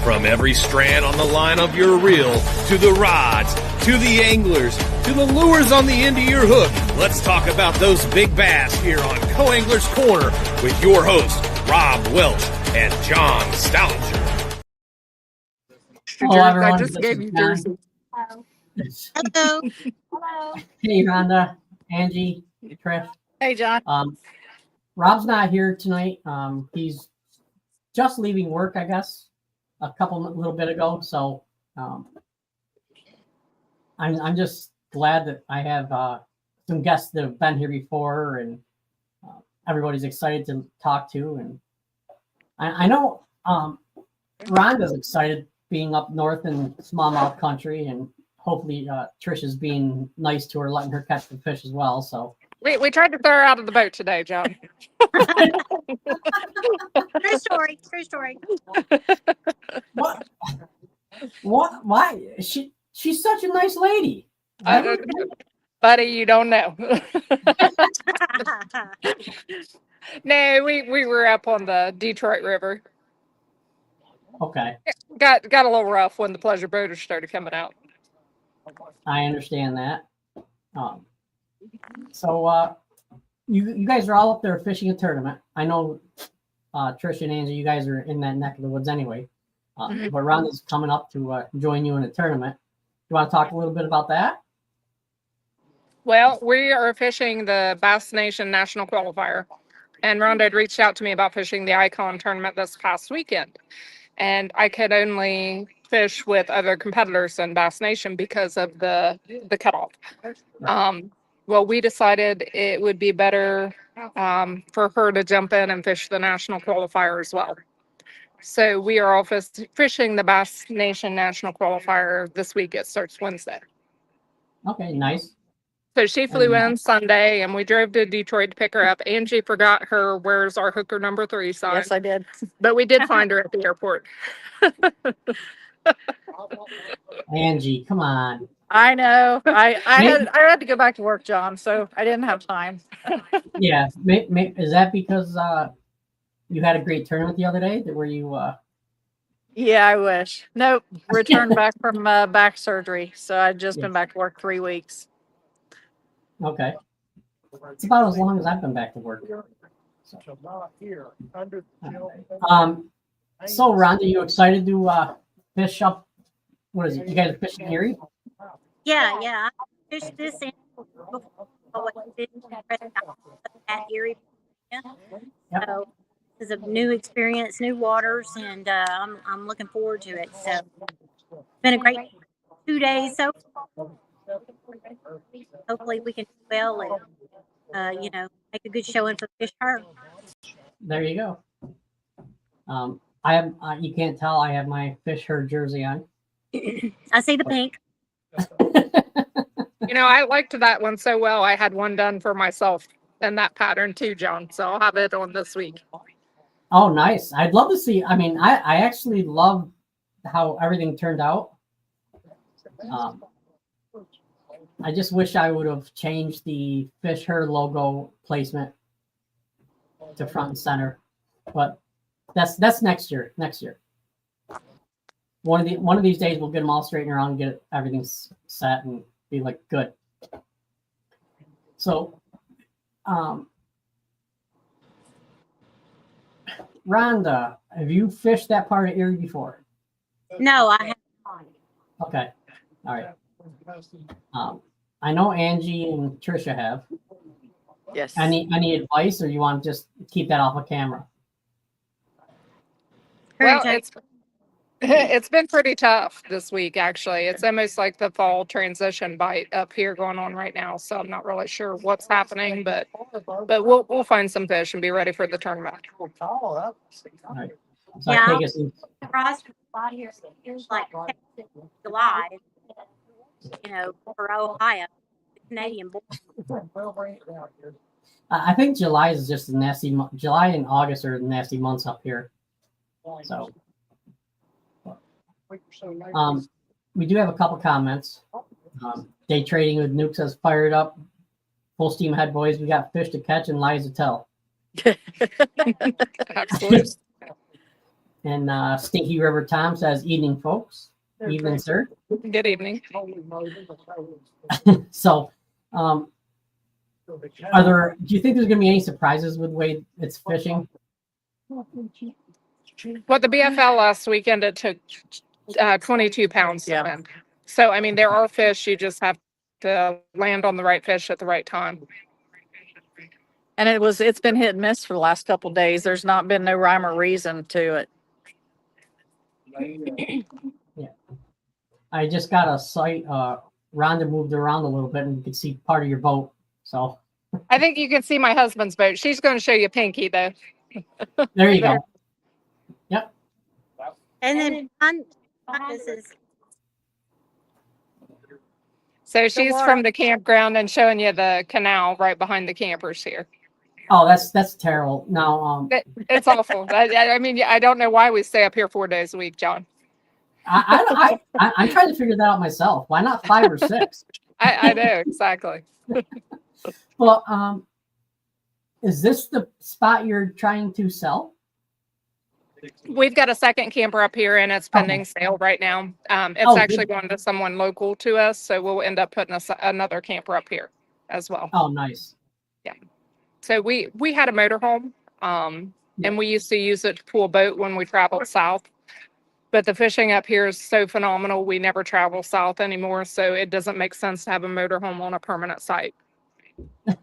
From every strand on the line of your reel, to the rods, to the anglers, to the lures on the end of your hook, let's talk about those big bass here on Co-Angler's Corner with your hosts, Rob Welch and John Stoudinger. Hello, everyone. I just gave you Jersey. Hello. Hello. Hey, Rhonda, Angie, Trish. Hey, John. Rob's not here tonight. He's just leaving work, I guess, a little bit ago. So I'm just glad that I have some guests that have been here before, and everybody's excited to talk to. And I know Rhonda's excited being up north in smallmouth country, and hopefully Trish is being nice to her, letting her catch the fish as well. So we tried to throw her out of the boat today, John. True story. True story. What? Why? She's such a nice lady. Buddy, you don't know. No, we were up on the Detroit River. Okay. Got a little rough when the pleasure boaters started coming out. I understand that. So you guys are all up there fishing a tournament. I know Tricia and Angie, you guys are in that neck of the woods anyway. But Rhonda's coming up to join you in a tournament. You want to talk a little bit about that? Well, we are fishing the Bass Nation National Qualifier, and Rhonda had reached out to me about fishing the Icon tournament this past weekend, and I could only fish with other competitors in Bass Nation because of the cutoff. Right. Well, we decided it would be better for her to jump in and fish the national qualifier as well. So we are all fishing the Bass Nation National Qualifier this week. It starts Wednesday. Okay, nice. So she flew in Sunday, and we drove to Detroit to pick her up. Angie forgot her "Where's our hooker number 3" sign. Yes, I did. But we did find her at the airport. Angie, come on. I know. I had to go back to work, John, so I didn't have time. Yeah, is that because you had a great tournament the other day? Where you? Yeah, I wish. Nope. Returned back from back surgery, so I've just been back to work 3 weeks. Okay. It's about as long as I've been back to work. So, so Rhonda, you excited to fish up? What is it? You guys are fishing Erie? Yeah. I fished this in at Erie. Yep. So it's a new experience, new waters, and I'm looking forward to it. So it's been a great 2 days. So hopefully we can do well and make a good showing for the fish her. There you go. I have. You can't tell. I have my fish herd jersey on. I see the pink. I liked that one so well. I had one done for myself in that pattern too, John. So I'll have it on this week. Oh, nice. I'd love to see. I mean, I actually love how everything turned out. I just wish I would have changed the fish herd logo placement to front and center, but that's next year. Next year, one of these days we'll get them all straightened around and get everything set and be like good. So, Rhonda, have you fished that part of Erie before? No, I haven't. Okay, all right. I know Angie and Tricia have. Yes. Any advice, or you want to just keep that off of camera? Well, it's been pretty tough this week, actually. It's almost like the fall transition bite up here going on right now. So I'm not really sure what's happening, but we'll find some fish and be ready for the tournament. All right. So Yeah. I take it. Frost like July, for Ohio, the Canadian border. I think July is just a nasty month. July and August are nasty months up here. So, we do have a couple comments. Day trading with Nuke says, "Fired up, full steam ahead, boys. We got fish to catch and lies to tell." Absolutely. And Stinky River Tom says, evening, folks. Evening, sir. Good evening. So, do you think there's going to be any surprises with the way it's fishing? Well, the BFL last weekend, it took 22 pounds to Yeah. win. So, I mean, there are fish. You just have to land on the right fish at the right time. And it's been hit and miss for the last couple of days. There's not been no rhyme or reason to it. Yeah. I just got a sight. Rhonda moved around a little bit and you can see part of your boat. So I think you can see my husband's boat. She's going to show you Pinky, though. there you go. Yep. And then this is So she's from the campground and showing you the canal right behind the campers here. Oh, that's terrible. Now, It's awful. I mean, I don't know why we stay up here 4 days a week, John. I'm trying to figure that out myself. Why not 5 or 6? I know, exactly. Well, is this the spot you're trying to sell? We've got a second camper up here and it's pending sale right now. It's actually going to someone local to us. So we'll end up putting another camper up here as well. Oh, nice. Yeah. So we had a motorhome and we used to use it to pull a boat when we traveled south. But the fishing up here is so phenomenal. We never travel south anymore. So it doesn't make sense to have a motorhome on a permanent site.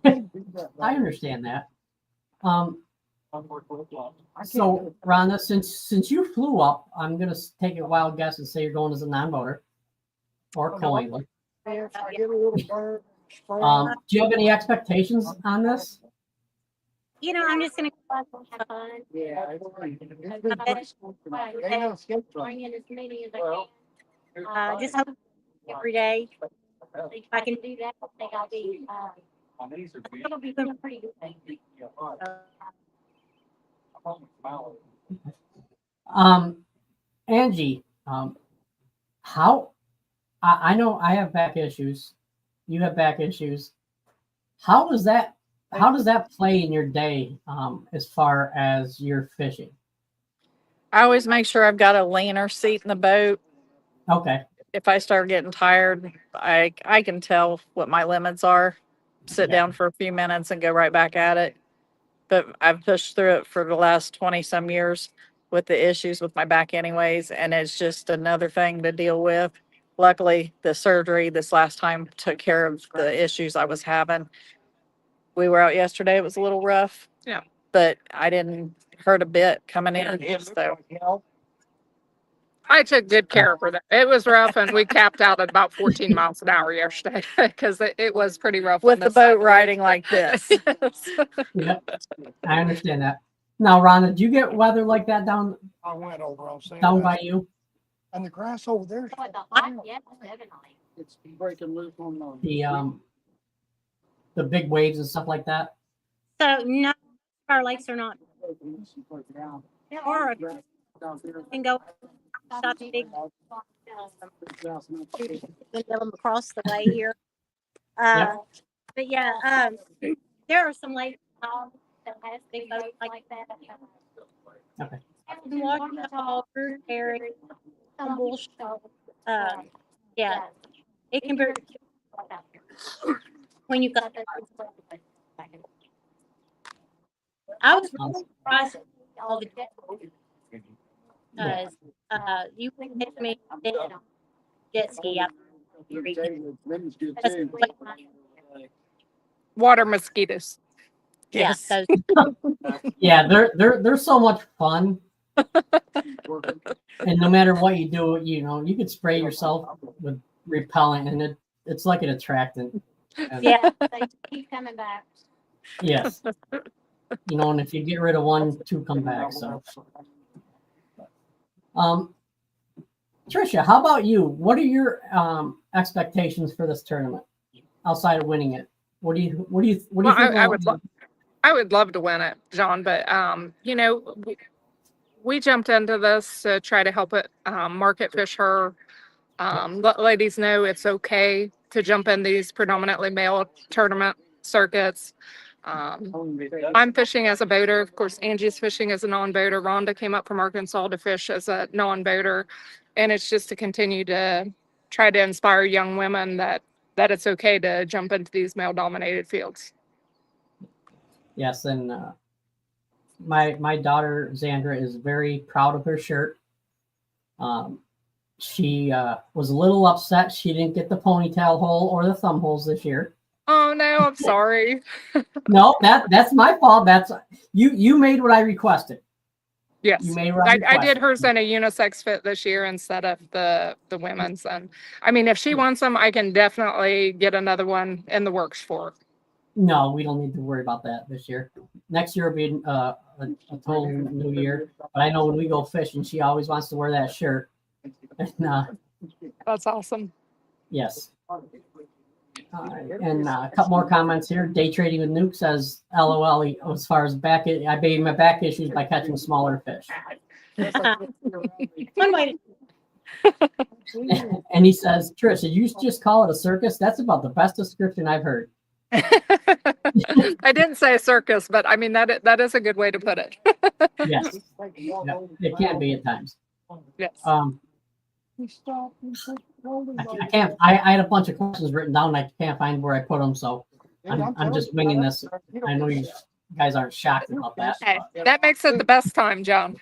I understand that. So, Rhonda, since you flew up, I'm going to take a wild guess and say you're going as a non-boater or co-angler. Do you have any expectations on this? I'm just gonna just hope every day. If I can do that, I think I'll be doing pretty good. Angie, how I know I have back issues. You have back issues. How does that play in your day as far as your fishing? I always make sure I've got a leaner seat in the boat. Okay. If I start getting tired, I can tell what my limits are. Sit down for a few minutes and go right back at it. But I've pushed through it for the last 20 some years with the issues with my back anyways. And it's just another thing to deal with. Luckily, the surgery this last time took care of the issues I was having. We were out yesterday. It was a little rough. Yeah. But I didn't hurt a bit coming in. So I took good care of her. It was rough and we capped out at about 14 miles an hour yesterday because it was pretty rough. with the boat riding like this. Yes. Yep. I understand that. Now, Rhonda, do you get weather like that down I went over on Saturday. down by you? And the grass over there, Yeah, definitely. it's breaking loose on The big waves and stuff like that? So no, our lakes are not. Or can go stop the big. Them across the way here. But yeah, there are some lakes that has big boats like that. Okay. Waterfall, Fruit Area, Humboldt. Yeah, it can be when you've got. I was really surprised at all the because you can hit me jet ski out. Water mosquitoes. Yeah, Yes. those, Yeah, they're so much fun. And no matter what you do, you could spray yourself with repellent and it's like an attractant. And yeah, they keep coming back. yes. And if you get rid of one, two come back. So Tricia, how about you? What are your expectations for this tournament outside of winning it? What do you think? I would love to win it, John, but we jumped into this to try to help it market fish her. Let ladies know it's okay to jump in these predominantly male tournament circuits. I'm fishing as a boater. Of course, Angie's fishing as a non-boater. Rhonda came up from Arkansas to fish as a non-boater. And it's just to continue to try to inspire young women that it's okay to jump into these male-dominated fields. Yes, and my daughter Xandra is very proud of her shirt. She was a little upset she didn't get the ponytail hole or the thumb holes this year. Oh no, I'm sorry. No, that's my fault. That's you made what I requested. Yes, You made what I requested. did hers in a unisex fit this year instead of the women's. And I mean, if she wants them, I can definitely get another one in the works for her. No, we don't need to worry about that this year. Next year will be a total new year. But I know when we go fishing, she always wants to wear that shirt. And, That's awesome. yes. And a couple more comments here. Day trading with Nuke says, LOL, as far as back, I bathe my back issues by catching smaller fish. One way And he says, Trish, did you just call it a circus? That's about the best description I've heard. I didn't say circus, but I mean, that is a good way to put it. Yes. Yeah, it can be at times. Yes. I can't. I had a bunch of questions written down. I can't find where I put them, so I'm just winging this. I know you guys aren't shocked about that. Hey, that makes it the best time, John.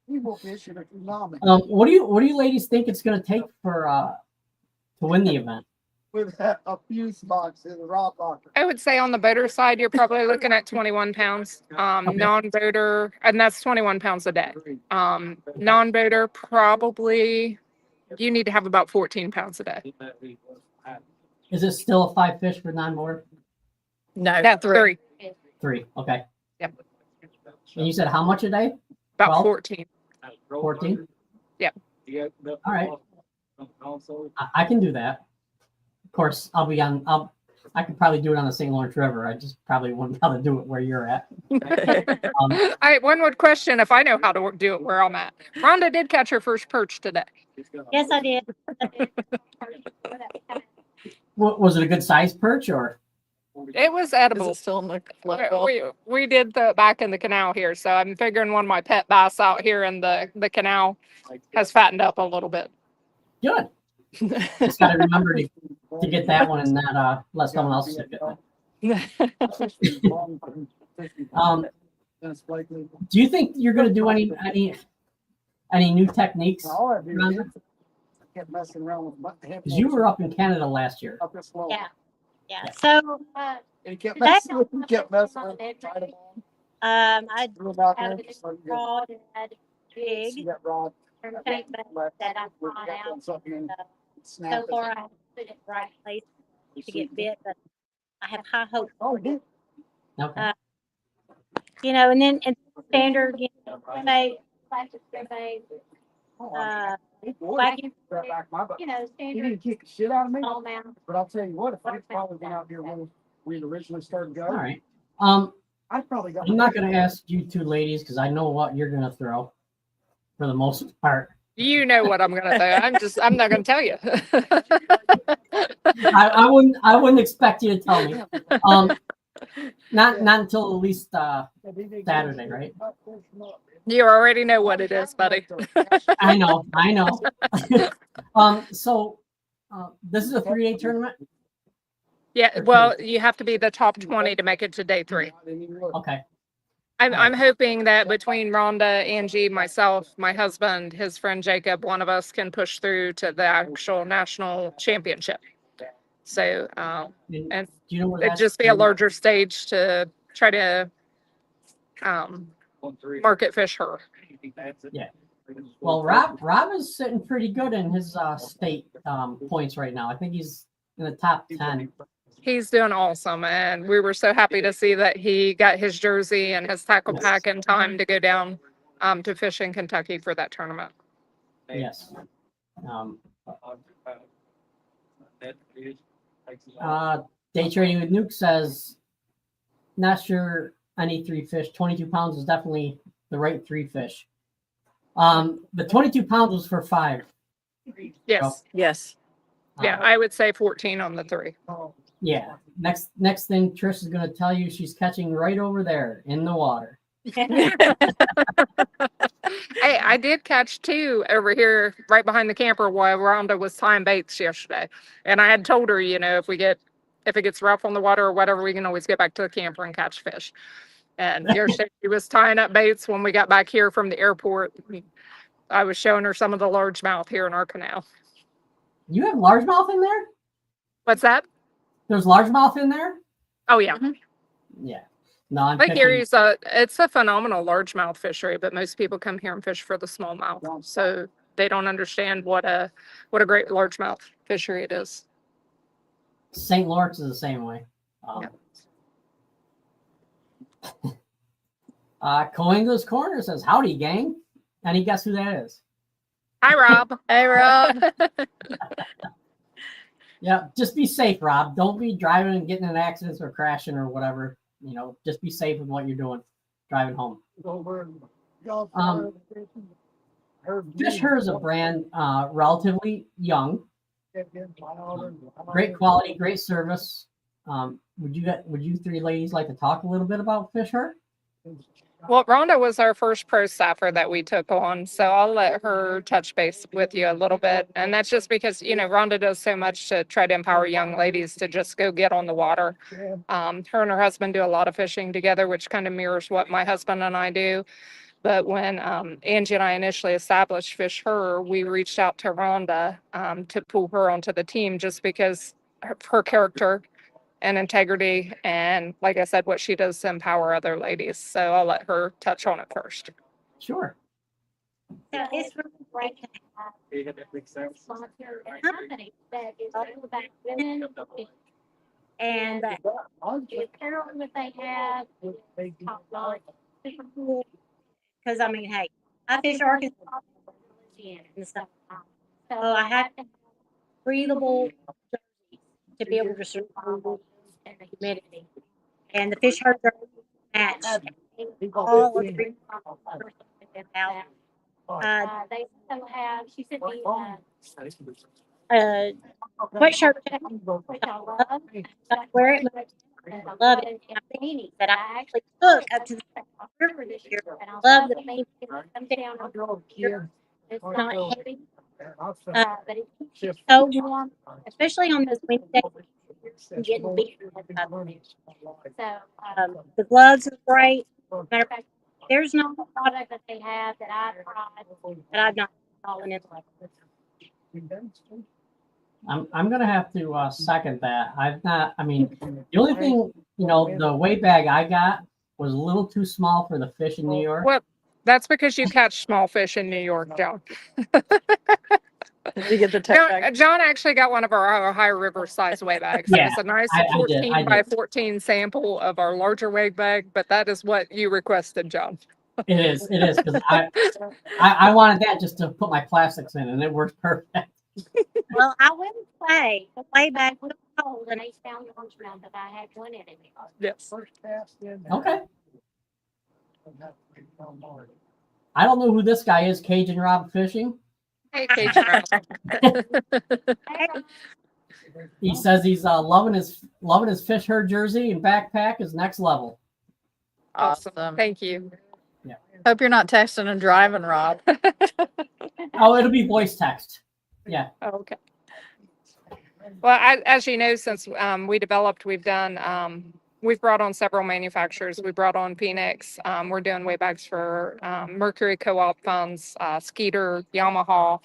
What do you ladies think it's going to take for to win the event? With a fuse box in a rod locker. I would say on the boater side, you're probably looking at 21 pounds. Non-boater, and that's 21 pounds a day. Non-boater, probably you need to have about 14 pounds a day. Is it still a 5 fish for non-board? No, No, three. 3. Okay. Yep. And you said how much a day? About 12? 14. 14. Yep. All right. I can do that. Of course, I'll be on. I could probably do it on the St. Lawrence River. I just probably wouldn't know how to do it where you're at. One would question if I know how to do it where I'm at. Rhonda did catch her first perch today. Yes, I did. Was it a good size perch or? It was Is edible. it still in the level? We did the back in the canal here, so I'm figuring one of my pet bass out here in the canal has fattened up a little bit. Good. Just got to remember to get that one and not let someone else stick it. Do you think you're going to do any new techniques? Rhonda? Kept messing around with my head. 'Cause you were up in Canada last year. Up this slow. Yeah. Yeah. So, And he kept That's- messing with me, kept messing with me. Tried to I threw him out there, had a just let him go. rod and See jig that rod tank left, that I we brought got out. something in, So snap far, it. I put it in the right place to get bit, but I have high hopes. Oh, yeah. Okay. And then it's standard, bait, plastic bait, vacuum, Right back my butt. He standard didn't kick the shit out of me, small amount. but I'll tell you what, if I'd probably been out here when we originally started All going, right. I'd probably got. I'm not going to ask you two ladies because I know what you're going to throw for the most part. You know what I'm gonna say. I'm not gonna tell you. I wouldn't expect you to tell me. Not until at least Saturday, right? You already know what it is, buddy. I know. So this is a 3-day tournament. Yeah, well, you have to be the top 20 to make it to day 3. Okay. I'm hoping that between Rhonda, Angie, myself, my husband, his friend Jacob, one of us can push through to the actual national championship. So, and Do you know where it'd that's just be a larger stage to try to market fish her. Yeah. Well, Rob is sitting pretty good in his state points right now. I think he's in the top 10. He's doing awesome, and we were so happy to see that he got his jersey and his tackle pack in time to go down to fish in Kentucky for that tournament. Yes. Day trading with Nuke says, not sure any 3 fish. 22 pounds is definitely the right 3 fish. The 22 pounds was for 5. Yes. Yes. Yeah, I would say 14 on the 3. Yeah. Next thing Trish is going to tell you, she's catching right over there in the water. Hey, I did catch two over here right behind the camper while Rhonda was tying baits yesterday. And I had told her, if it gets rough on the water or whatever, we can always get back to the camper and catch fish. And yesterday she was tying up baits when we got back here from the airport. I was showing her some of the largemouth here in our canal. You have largemouth in there? What's that? There's largemouth in there? Oh yeah. Yeah. No, I'm Lake catching. Erie's it's a phenomenal largemouth fishery, but most people come here and fish for the smallmouth. So they don't understand what a great largemouth fishery it is. St. Lawrence is the same way. Coenga's Corner says, "Howdy, gang." Any guess who that is? Hi, Rob. Hey, Rob. Yeah, just be safe, Rob. Don't be driving and getting in accidents or crashing or whatever. Just be safe with what you're doing, driving home. Fish Her is a brand relatively young, great quality, great service. Would you three ladies like to talk a little bit about Fish Her? Well, Rhonda was our first pro staffer that we took on, so I'll let her touch base with you a little bit. And that's just because, Rhonda does so much to try to empower young ladies to just go get on the water. Her and her husband do a lot of fishing together, which kind of mirrors what my husband and I do. But when Angie and I initially established Fish Her, we reached out to Rhonda to pull her onto the team just because her character and integrity, and like I said, what she does to empower other ladies. So I'll let her touch on it first. Sure. So it's really great to have sponsor a company that is all about women and the apparel that they have is top notch, super cool. Because hey, I fish Arkansas and stuff, so I have to have breathable jerseys to be able to survive in the humidity. And the Fish Her jersey match all of the they also have, she sent me sweatshirt, which I love. I wear it, I love it. And beanies that I actually took up to the river this year. And I love the beanies that come down here. It's not heavy, but it keeps you so warm, especially on those windy days. Getting beat. So the gloves are great. Matter of fact, there's no product that they have that I've tried that I've not fallen in love with. I'm gonna have to second that. I've not. The only thing the weight bag I got was a little too small for the fish in New York. Well, that's because you catch small fish in New York, John. You get the tech bag. John actually got one of our Ohio River size weight bags. Yeah, It's a nice I 14 did. by 14 sample of our larger weight bag, but that is what you requested, John. It is because I wanted that just to put my plastics in, and it works perfect. Well, I wouldn't say the way back was cold and 8 pound largemouth that I had one in it. Yes. Okay. I don't know who this guy is, Cajun Rob Fishing. Hey, Cajun Rob. He says he's loving his Fish Her jersey and backpack is next level. Awesome. Thank you. Yeah. Hope you're not texting and driving, Rob. Oh, it'll be voice text. Yeah. Okay. Well, as you know, since we developed, we've brought on several manufacturers. We brought on Phoenix. We're doing weight bags for Mercury Co-op funds, Skeeter, Yamaha.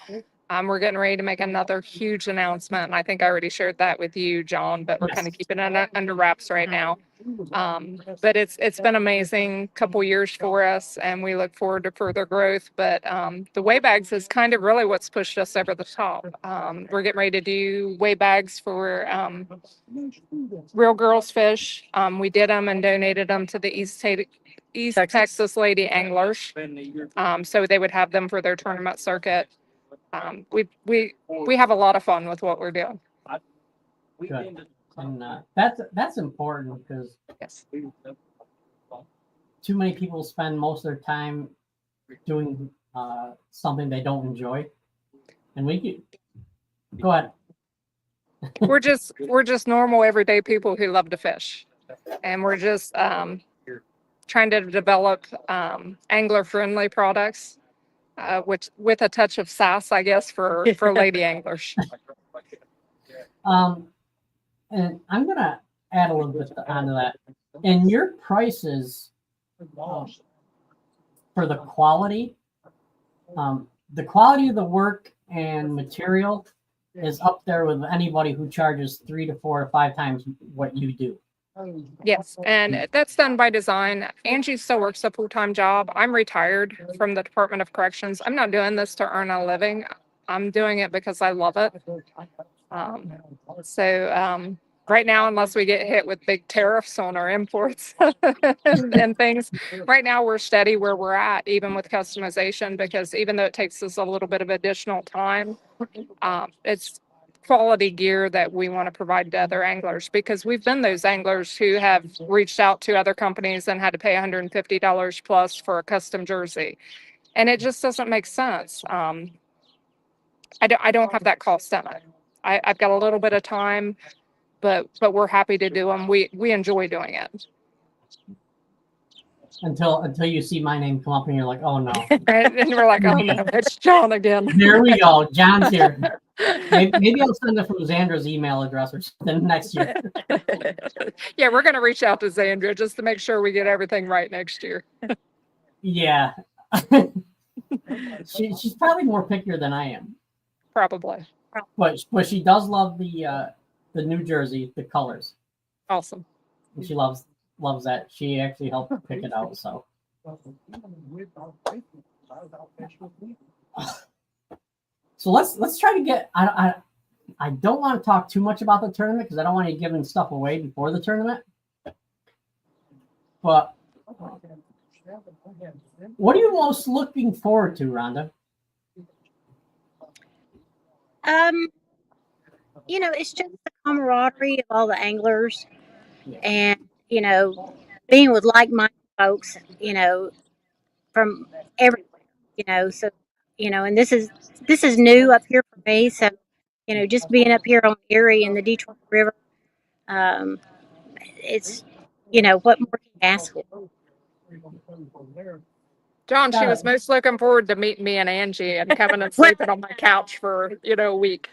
We're getting ready to make another huge announcement, and I think I already shared that with you, John, but we're kind of keeping it under wraps right now. But it's been amazing couple years for us, and we look forward to further growth. But the weigh bags is kind of really what's pushed us over the top. We're getting ready to do weigh bags for Real Girls Fish. We did them and donated them to the East Texas Lady Anglers, so they would have them for their tournament circuit. We have a lot of fun with what we're doing. Good. And that's important because Yes. too many people spend most of their time doing something they don't enjoy. And we could go ahead. We're just normal everyday people who love to fish, and we're just trying to develop angler friendly products, which with a touch of sass, I guess, for lady anglers. And I'm gonna add a little bit onto that. And your prices for the quality of the work and material is up there with anybody who charges 3 to 4 to 5 times what you do. Yes, and that's done by design. Angie still works a full-time job. I'm retired from the Department of Corrections. I'm not doing this to earn a living. I'm doing it because I love it. Right now, unless we get hit with big tariffs on our imports and things, right now we're steady where we're at, even with customization, because even though it takes us a little bit of additional time, it's quality gear that we want to provide to other anglers, because we've been those anglers who have reached out to other companies and had to pay $150 plus for a custom jersey. And it just doesn't make sense. I don't have that cost in it. I've got a little bit of time, but we're happy to do them. We enjoy doing it. Until you see my name come up and you're like, oh no. And we're like, oh no, it's John again. There we go. John's here. Maybe I'll send it from Xandra's email address or something next year. Yeah, we're going to reach out to Xandra just to make sure we get everything right next year. Yeah. She's probably more pickier than I am. Probably. But she does love the New Jersey, the colors. Awesome. And she loves that. She actually helped pick it out. So. So let's try to get. I don't want to talk too much about the tournament because I don't want you giving stuff away before the tournament. But what are you most looking forward to, Rhonda? It's just the camaraderie of all the anglers, and being with like-minded folks, from everywhere, so and this is new up here for me, so just being up here on Erie and the Detroit River, it's what more can you ask for? John, she was most looking forward to meeting me and Angie and coming and sleeping on my couch for a week.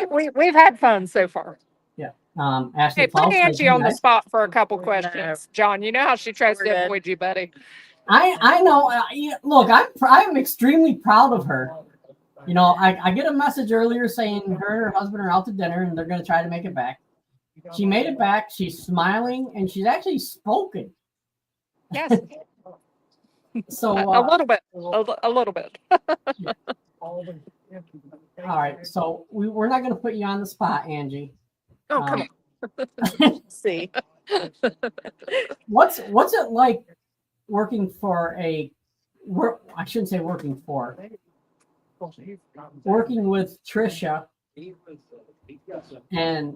We've had fun so far. Yeah. Ashley, hey, put Angie on the spot for a couple questions. No. John, you know how she tries to avoid you, buddy. I know. Look, I'm extremely proud of her. I get a message earlier saying her and her husband are out to dinner and they're going to try to make it back. She made it back. She's smiling and she's actually spoken. Yes. So a little bit. A little bit. All right. So we're not going to put you on the spot, Angie. Oh, come on. See. What's it like working for I shouldn't say working with Tricia, and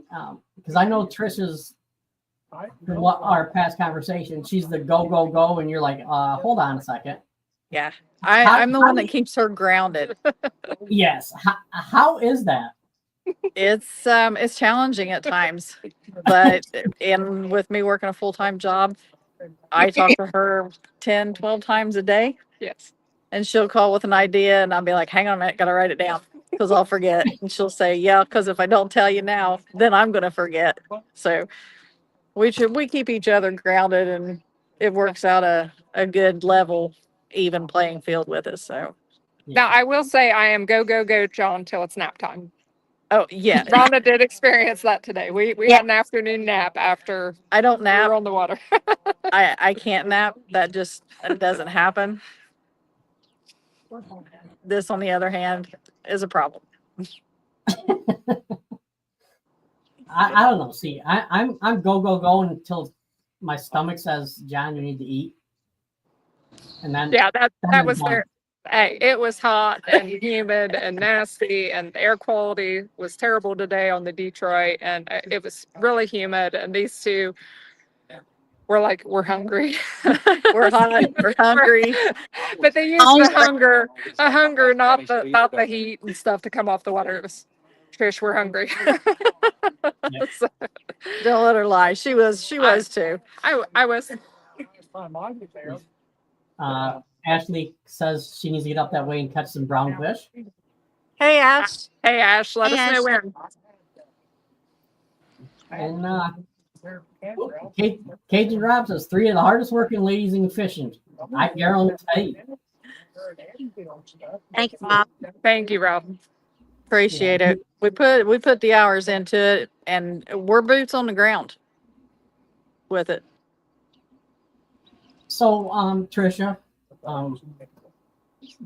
because I know Tricia's what our past conversation, she's the go, and you're like, hold on a second. Yeah, I'm the one that keeps her grounded. Yes. How is that? It's challenging at times, but with me working a full-time job, I talk to her 10, 12 times a day. Yes. And she'll call with an idea and I'll be like, hang on a minute, gotta write it down because I'll forget. And she'll say, yeah, because if I don't tell you now, then I'm going to forget. So we keep each other grounded and it works out a good level, even playing field with us. So now I will say I am go, John, till it's nap time. Oh, yeah. Rhonda did experience that today. We had an afternoon nap after I don't nap. We were on the water. I can't nap. That just doesn't happen. This, on the other hand, is a problem. I don't know. See, I'm go until my stomach says, John, you need to eat. And then that was there. Hey, it was hot and humid and nasty, and the air quality was terrible today on the Detroit, and it was really humid. And these two, we're hungry. We're hot, we're hungry. But they used Always the hunger, not the heat and stuff to come off the water. It was, Trish, we're hungry. So, Don't let her lie. She was too. I was. Ashley says she needs to get up that way and catch some brown fish. Hey, Ash. Hey Ash, let Hey, us know Ash. when. And Cajun Rob says 3 of the hardest working ladies in fishing. I guarantee. Thank you, Bob. Thank you, Rob. Appreciate it. We put the hours into it, and we're boots on the ground with it. So, Tricia,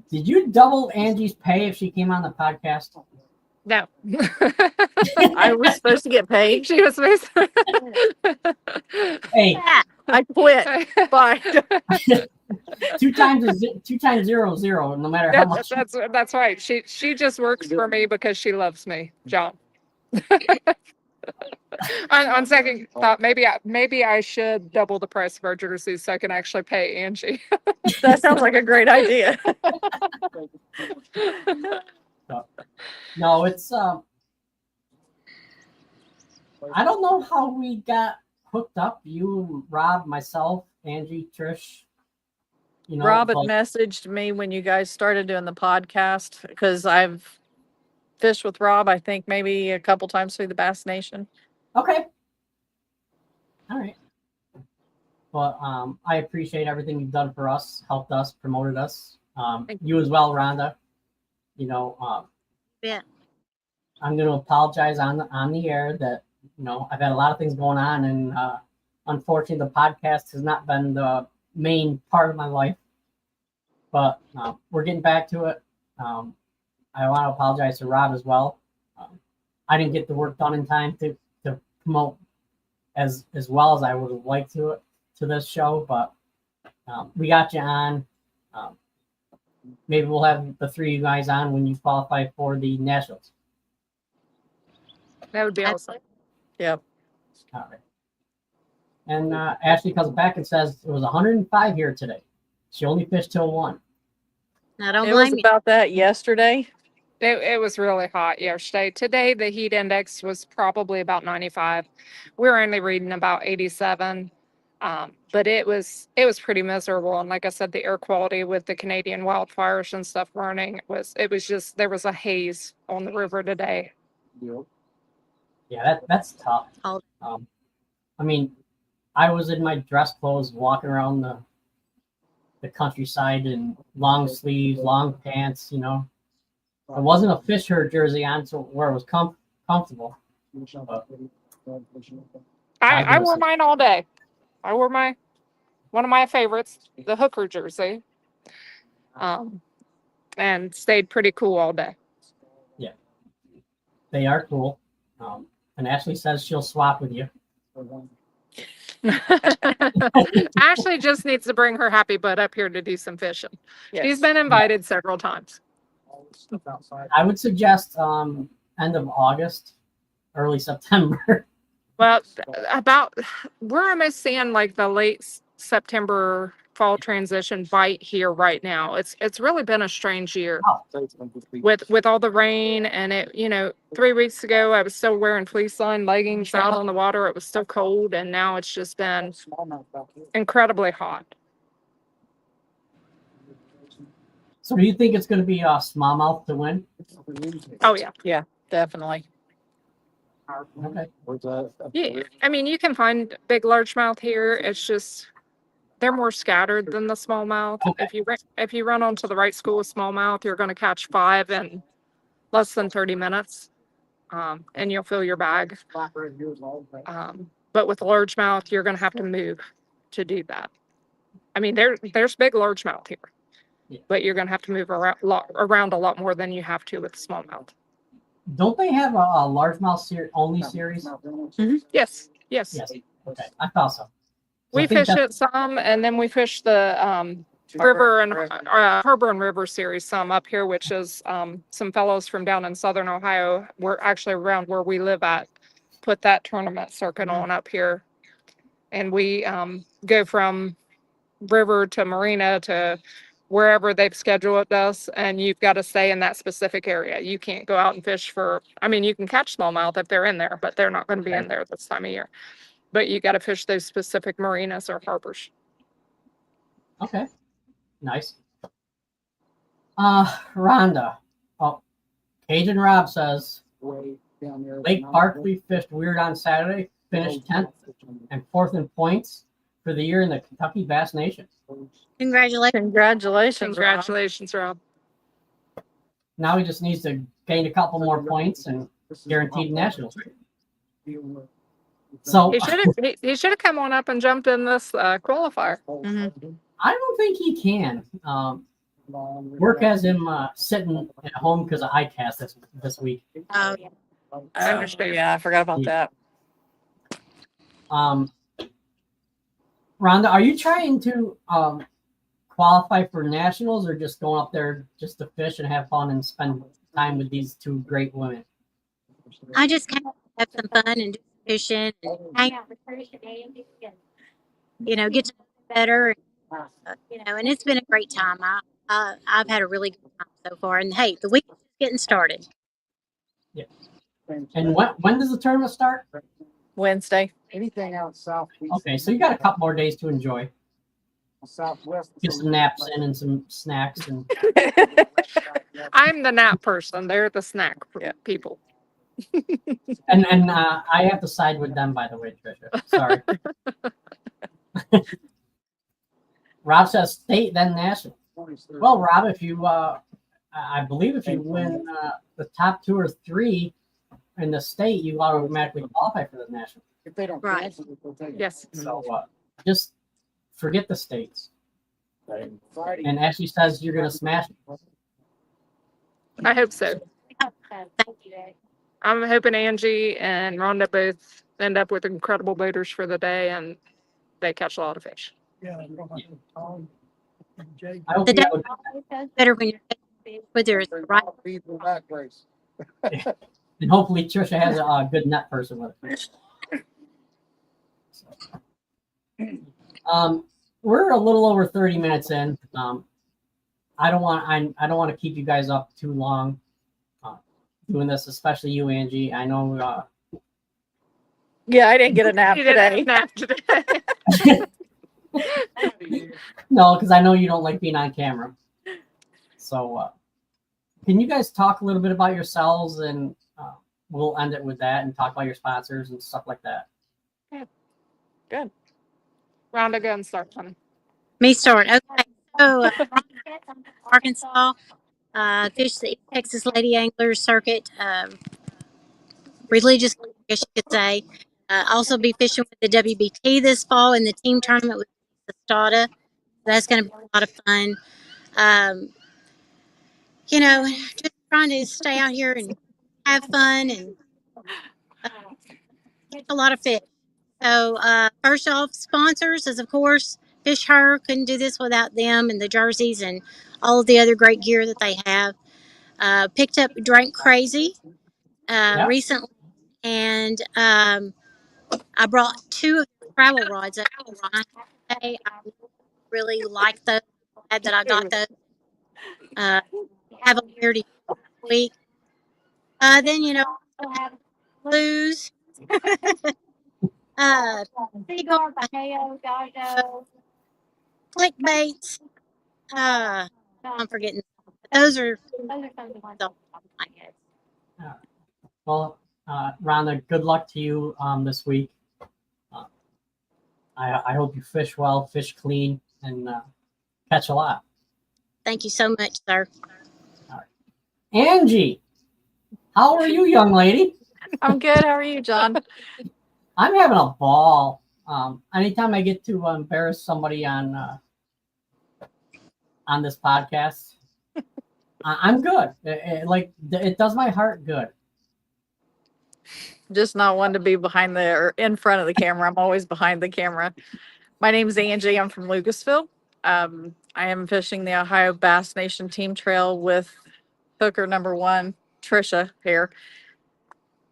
did you double Angie's pay if she came on the podcast? No. I was supposed to get paid. She was supposed to. Hey, Yeah. I quit. Bye. 2 times 0 is 0, no matter how much. That's right. She just works for me because she loves me, John. on second thought, maybe I should double the price of our jerseys so I can actually pay Angie. That sounds like a great idea. No, it's I don't know how we got hooked up. You, Rob, myself, Angie, Trish. You know, Rob had like, messaged me when you guys started doing the podcast because I've fished with Rob, I think maybe a couple times through the Bass Nation. okay. All right. Well, I appreciate everything you've done for us, helped us, promoted us. You as well, Rhonda. You know, Yeah. I'm going to apologize on the air that, you know, I've had a lot of things going on, and unfortunately, the podcast has not been the main part of my life. But we're getting back to it. I want to apologize to Rob as well. I didn't get the work done in time to promote as well as I would have liked to this show, but we got you on. Maybe we'll have the 3 of you guys on when you qualify for the Nationals. That would be awesome. Yep. All right. And Ashley comes back and says it was 105 here today. She only fished till 1. I don't It was blame you. about that yesterday. It was really hot yesterday. Today, the heat index was probably about 95. We're only reading about 87. But it was pretty miserable. And like I said, the air quality with the Canadian wildfires and stuff burning, it was just, there was a haze on the river today. Yeah, that's tough. Oh. I mean, I was in my dress clothes walking around the countryside in long sleeves, long pants, you know. It wasn't a Fisher jersey on, so where it was comfortable. I wore mine all day. I wore one of my favorites, the Hooker jersey, and stayed pretty cool all day. Yeah, they are cool. And Ashley says she'll swap with you. Ashley just needs to bring her happy butt up here to do some fishing. Yes. She's been invited several times. I would suggest end of August, early September. Well, we're almost seeing like the late September fall transition bite here right now. It's really been a strange year with all the rain, and it, you know, 3 weeks ago I was still wearing fleece line leggings out on the water. It was still cold, and now it's just been incredibly hot. So do you think it's going to be smallmouth to win? Oh yeah. Yeah, definitely. Okay. Yeah, I mean, you can find big largemouth here. It's just they're more scattered than the smallmouth. Okay. If you run onto the right school of smallmouth, you're going to catch 5 in less than 30 minutes, and you'll fill your bag. But with largemouth, you're going to have to move to do that. I mean, there's big largemouth here, Yeah. but you're going to have to move around a lot more than you have to with smallmouth. Don't they have a largemouth only series? Yes. Yes. Okay, I thought so. We fish it some, and then we fish the river and harbor and river series some up here, which is some fellows from down in southern Ohio. We're actually around where we live at, put that tournament circuit on up here. And we go from river to marina to wherever they've scheduled us, and you've got to stay in that specific area. You can't go out and fish for, I mean, you can catch smallmouth if they're in there, but they're not going to be in there this time of year. But you got to fish those specific marinas or harbors. Okay. Nice. Rhonda. Oh, Cajun Rob says Lake Barkley fished weird on Saturday, finished 10th and 4th in points for the year in the Kentucky Bass Nation. Congratulations. Congratulations, Rob. Congratulations, Rob. Now he just needs to gain a couple more points and guaranteed nationals. So He should have come on up and jumped in this qualifier. Mhm. I don't think he can. Work has him sitting at home because of ICAST this week. Oh, I understand. Yeah, I forgot about that. Rhonda, are you trying to qualify for nationals or just going up there just to fish and have fun and spend time with these two great women? I just kind of have some fun and do fishing and hang out with Tricia, get to know better. And it's been a great time. I've had a really good time so far. And hey, the week is getting started. Yeah. And when does the tournament start? Wednesday. Anything out south. Okay, so you got a couple more days to enjoy. Southwest. Get some naps in and some snacks and I'm the nap person. They're the snack people. and I have to side with them, by the way, Tricia. Sorry. Rob says state then national. Well, Rob, if you I believe if you win the top 2 or 3 in the state, you automatically qualify for the national. If they don't Right. cancel it, they'll take it. Yes. So just forget the states. Friday. And Ashley says you're gonna smash it. I hope so. Thank you, Dad. I'm hoping Angie and Rhonda both end up with incredible boaters for the day and they catch a lot of fish. I hope The you day have always goes better when you're whether it's the right. Feed the back race. and hopefully Tricia has a good net person with her. We're a little over 30 minutes in. I don't want to keep you guys up too long doing this, especially you, Angie. I know. Yeah, I didn't get a nap You didn't today. nap today. No, because I know you don't like being on camera. So, can you guys talk a little bit about yourselves, and we'll end it with that and talk about your sponsors and stuff like that. Good. Rhonda, go and start, honey. Me start. Okay. So, Arkansas, fish the East Texas Lady Anglers Circuit, religiously, I guess you could say. Also be fishing with the WBT this fall in the team tournament with the Stada. That's going to be a lot of fun. Just trying to stay out here and have fun and catch a lot of fish. So, first off, sponsors is, of course, Fish Her. Couldn't do this without them and the jerseys and all of the other great gear that they have. Picked up Drink Crazy recently, and I brought 2 of the travel rods up today. I really like those. Glad that I got those. Have them here to week. Then blues. Cigar Baheo, Gajo, clickbaits. I'm forgetting. Those are some of the ones off the top of my head. Well, Rhonda, good luck to you this week. I hope you fish well, fish clean, and catch a lot. Thank you so much, sir. Angie, how are you, young lady? I'm good. How are you, John? I'm having a ball. Anytime I get to embarrass somebody on this podcast, I'm good. It does my heart good. Just not one to be behind or in front of the camera. I'm always behind the camera. My name's Angie. I'm from Lucasville. I am fishing the Ohio Bass Nation Team Trail with hooker number 1, Tricia here.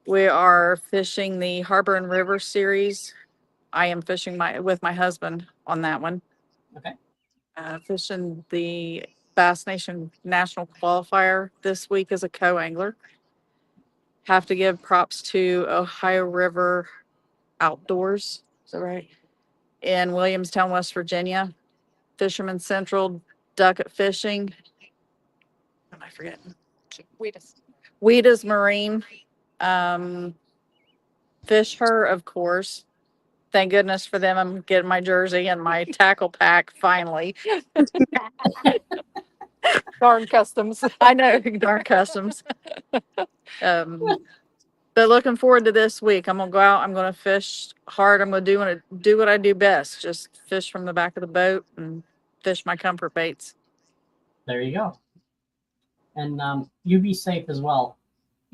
We are fishing the Harbor and River Series I am fishing with my husband on that one. Okay. Fishing the Bass Nation National Qualifier this week as a co-angler. Have to give props to Ohio River Outdoors. Is that right? In Williamstown, West Virginia. Fisherman Central, Duck at Fishing. What am I forgetting? Weeda's Marine. Fish Her, of course. Thank goodness for them. I'm getting my jersey and my tackle pack finally. Darn customs. I know, darn customs. But looking forward to this week. I'm gonna go out. I'm gonna fish hard. I'm gonna do what I do best. Just fish from the back of the boat and fish my comfort baits. There you go. And you be safe as well.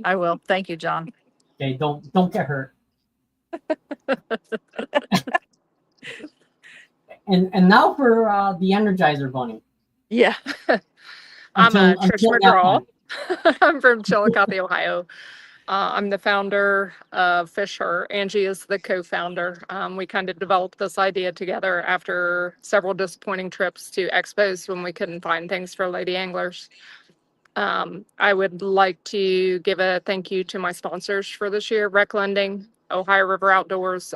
I will. Thank you, John. Okay, don't get hurt. and now for the Energizer Bunny. Yeah. I'm Tricia McGraw. I'm from Chillicothe, Ohio. I'm the founder of Fish Her. Angie is the co-founder. We kind of developed this idea together after several disappointing trips to expos when we couldn't find things for lady anglers. I would like to give a thank you to my sponsors for this year: Rec Lending, Ohio River Outdoors,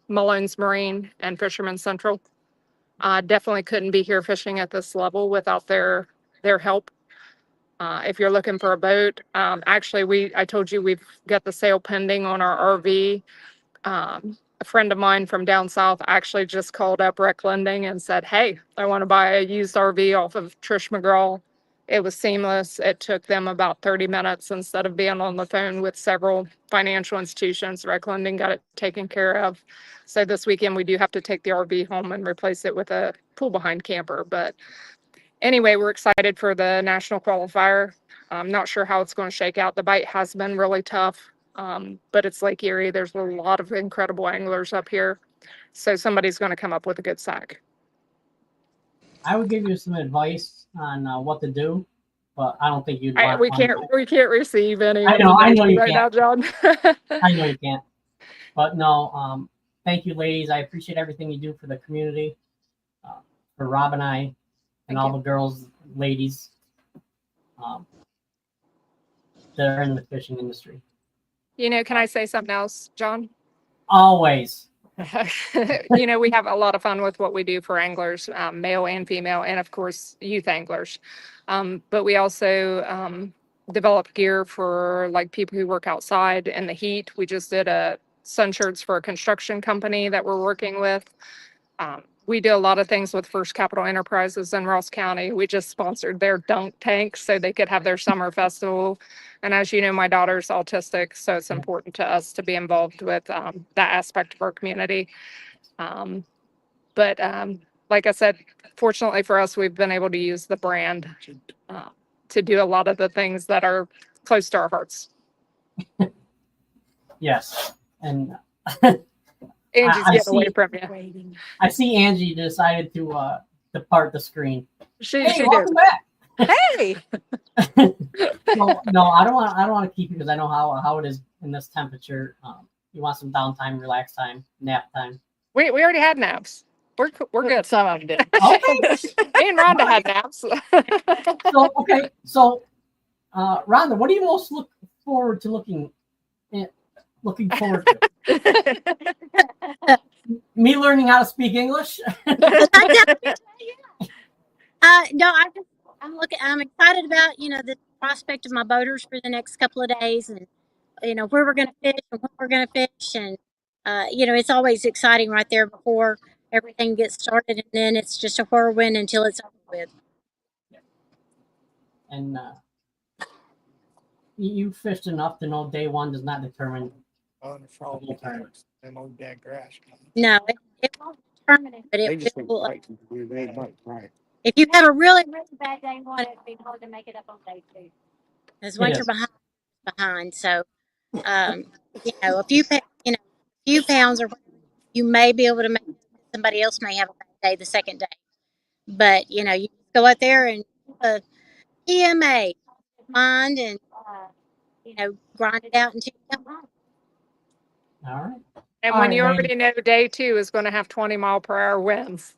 Malone's Marine, and Fisherman Central. Definitely couldn't be here fishing at this level without their help. If you're looking for a boat, actually, I told you we've got the sale pending on our RV. A friend of mine from down south actually just called up Rec Lending and said, "Hey, I want to buy a used RV off of Tricia McGraw." It was seamless. It took them about 30 minutes instead of being on the phone with several financial institutions. Rec Lending got it taken care of. So this weekend we do have to take the RV home and replace it with a pool behind camper. But anyway, we're excited for the national qualifier. I'm not sure how it's going to shake out. The bite has been really tough, but it's Lake Erie. There's a lot of incredible anglers up here. So somebody's going to come up with a good sack. I would give you some advice on what to do, but I don't think you'd want. We can't receive any. I know you right can't. now, John. I know you can't. But no, thank you, ladies. I appreciate everything you do for the community, for Rob and I, and all the girls, ladies, that are in the fishing industry. Can I say something else, John? Always. We have a lot of fun with what we do for anglers, male and female, and of course, youth anglers. But we also develop gear for like people who work outside in the heat. We just did sun shirts for a construction company that we're working with. We do a lot of things with First Capital Enterprises in Ross County. We just sponsored their dunk tank so they could have their summer festival. And as you know, my daughter's autistic, so it's important to us to be involved with that aspect of our community. But like I said, fortunately for us, we've been able to use the brand to do a lot of the things that are close to our hearts. Yes. And Angie's getting away from you. I see Angie decided to depart the screen. She welcome back. Hey. No, I don't want to keep you because I know how it is in this temperature. You want some downtime, relax time, nap time. We already had naps. We're good. Some of them did. Okay. Me and Rhonda had naps. So Rhonda, what do you most look forward to looking forward to? Me learning how to speak English? No, I'm excited about, the prospect of my boaters for the next couple of days, and, where we're going to fish and when we're going to fish. And, it's always exciting right there before everything gets started. And then it's just a whirlwind until it's over with. And you fished enough to know day one does not determine On the front the whole them old dead grass. No, it won't determine it, but They it just think will. they might, right. If you have a really, really bad day one, it'd be hard to make it up on day two. Because once It you're behind. So, a few pounds or whatever, you may be able to make it. Somebody else may have a bad day the second day. But, you go out there and EMA, mind, and, grind it out until you come home. All right. And All when right, you ladies. already know day 2 is going to have 20-mile-per-hour winds,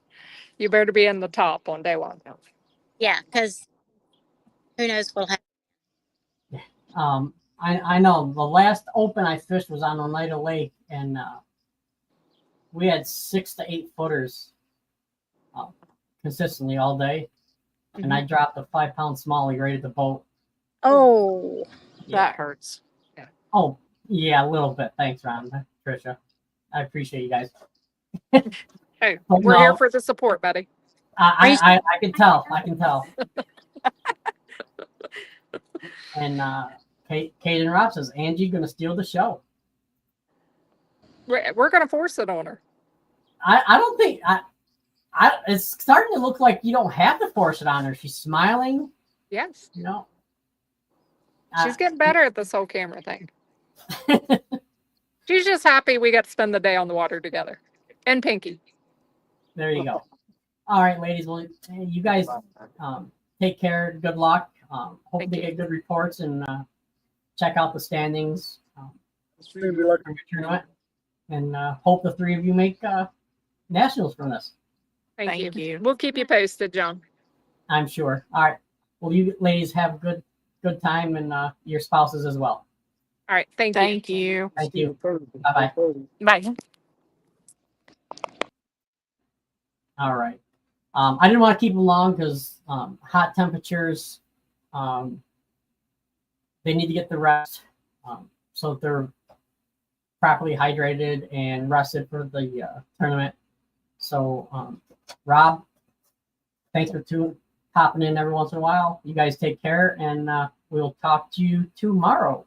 you better be in the top on day 1. Yeah, because who knows what'll happen. I know the last open I fished was on Oneida Lake, and we had 6 to 8 footers consistently all day, and I dropped a 5-pound smallie right at the boat. Oh, Yeah. that hurts. Oh, yeah, a little bit. Thanks, Rhonda, Tricia. I appreciate you guys. Hey, But we're here no, for the support, buddy. I can tell. I can tell. And Kate and Rob says, Angie going to steal the show. We're going to force it on her. I don't think it's starting to look like you don't have to force it on her. She's smiling, Yes. you know. She's getting better at this whole camera thing. She's just happy we got to spend the day on the water together. And Pinky. There you go. All right, ladies. Well, you guys take care. Good luck. Hopefully get good reports and check out the standings from your tournament. And hope the 3 of you make nationals from this. Thank you. We'll keep you posted, John. I'm sure. All right. Well, you ladies have a good time, and your spouses as well. All right. Thank you. Thank you. Bye-bye. Bye. All right. I didn't want to keep them long because hot temperatures, they need to get the rest so that they're properly hydrated and rested for the tournament. So, Rob, thanks for popping in every once in a while. You guys take care, and we'll talk to you tomorrow.